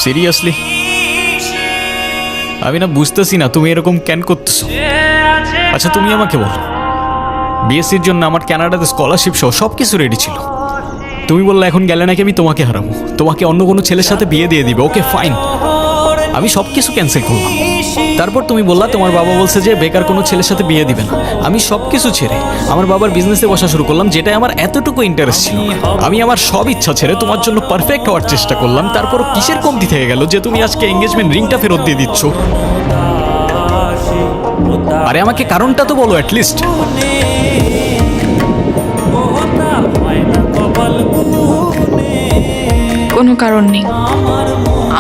Seriously আমি না বুঝতেছি না তুমি এরকম কেন করতেছো। আচ্ছা তুমি আমাকে বলো, বিএসসির জন্য আমার কানাডাতে স্কলারশিপ সহ সব কিছু রেডি ছিল। তুমি বললে এখন গেলে নাকি আমি তোমাকে হারাবো, তোমাকে অন্য কোনো ছেলের সাথে বিয়ে দিয়ে দিবে। ওকে ফাইন, আমি সব কিছু ক্যান্সেল করলাম। তারপর তুমি বললা তোমার বাবা বলছে যে বেকার কোনো ছেলের সাথে বিয়ে দিবে না। আমি সব কিছু ছেড়ে আমার বাবার বিজনেসে বসা শুরু করলাম, যেটাই আমার এতটুকু ইন্টারেস্ট ছিল। আমি আমার সব ইচ্ছা ছেড়ে তোমার জন্য পারফেক্ট হওয়ার চেষ্টা করলাম। তারপরও কিসের কমতি থেকে গেল যে তুমি আজকে এঙ্গেজমেন্ট রিংটা ফেরত দিয়ে দিচ্ছ? আরে আমাকে কারণটা তো বলো অ্যাটলিস্ট। কোনো কারণ নেই,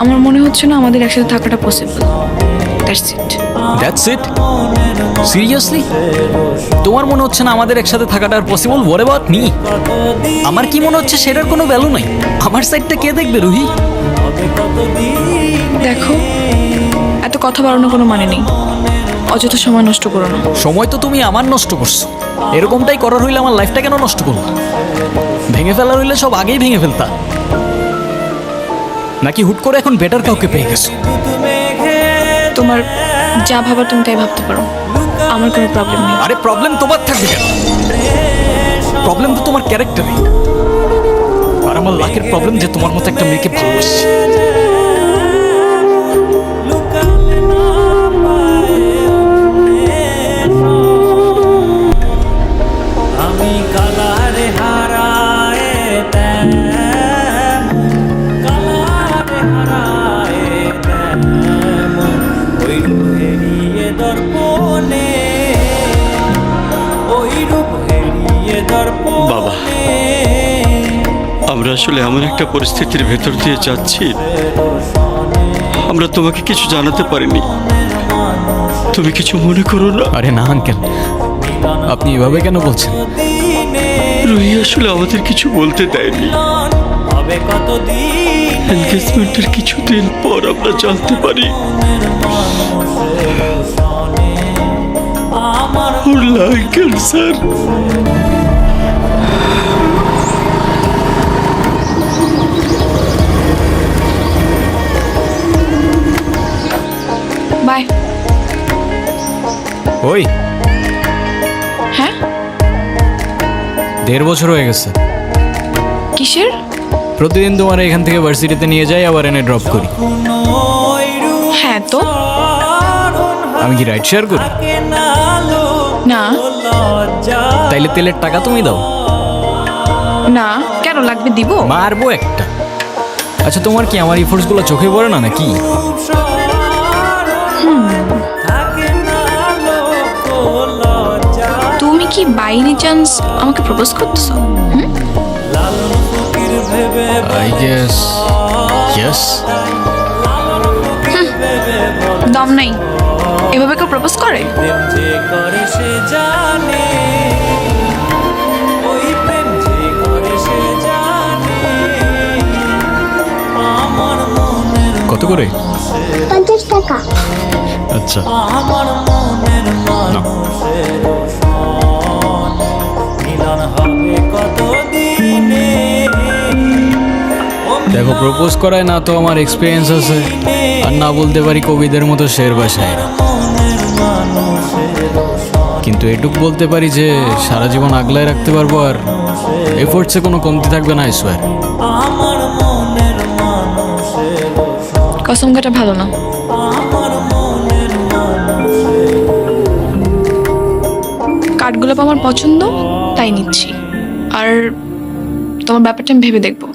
আমার মনে হচ্ছে না আমাদের একসাথে থাকাটা পসিবল। That's it? সিরিয়াসলি তোমার মনে হচ্ছে না আমাদের একসাথে থাকাটা আর পসিবল? What about me? আমার কি মনে হচ্ছে সেটার কোনো ভ্যালু নাই? আমার সাইডটা কে দেখবে রুহি? দেখো, এত কথা বাড়ানোর কোনো মানে নেই, অযথা সময় নষ্ট করো না। সময় তো তুমি আমার নষ্ট করছো। এরকমটাই করার হইলে আমার লাইফটা কেন নষ্ট করলো? ভেঙে ফেলার হইলে সব আগেই ভেঙে ফেলতা, নাকি হুট করে এখন বেটার কাউকে পেয়ে গেছো? তোমার যা ভাবার তুমি তাই ভাবতে পারো, আমার কোনো প্রবলেম নেই। আরে প্রবলেম তোমার থাকবে কেন? প্রবলেম তো তোমার ক্যারেক্টারে। আর আমার লাখের প্রবলেম যে তোমার মতো একটা মেয়েকে ভালোবাসছি। বাবা, আমরা আসলে এমন একটা পরিস্থিতির ভেতর দিয়ে যাচ্ছি, আমরা তোমাকে কিছু জানাতে পারিনি। তুমি কিছু মনে করো না। আরে না আঙ্কেল, আপনি এভাবে কেন বলছেন? রুহি আসলে আমাদের কিছু বলতে দেয়নি। এনগেজমেন্টের কিছুদিন পর আমরা জানতে পারি ওর লাং ক্যান্সার। বাই। ওই হ্যাঁ, 1.5 বছর হয়ে গেছে। কিসের? প্রতিদিন তোমার এখান থেকে ভার্সিটিতে নিয়ে যাই, আবার এনে ড্রপ করি। হ্যাঁ তো, আমি কি রাইড শেয়ার করি? না তাইলে তেলের টাকা তুমি দাও। না, কেন লাগবে? দিব। মারবো একটা। আচ্ছা তোমার কি আমার ইফোর্টসগুলো চোখে পড়ে না নাকি? তুমি কি বাই এনি চান্স আমাকে প্রপোজ করতেছো? I guess yes. দম নাই, এভাবে কেউ প্রপোজ করে? কত করে? 50 টাকা। আচ্ছা নাও। দেখো, প্রপোজ করায় না তো আমার এক্সপিরিয়েন্স আছে, আর না বলতে পারি কবিদের মতো শের বা শায়েরি। কিন্তু এটুক বলতে পারি যে সারা জীবন আগলায় রাখতে পারবো, আর এফোর্টসে কোনো কমতি থাকবে না, আই সোয়ার। কসম কাটা ভালো না। কাঠগোলাপ আমার পছন্দ, তাই নিচ্ছি। আর তোমার ব্যাপারটা আমি ভেবে দেখবো।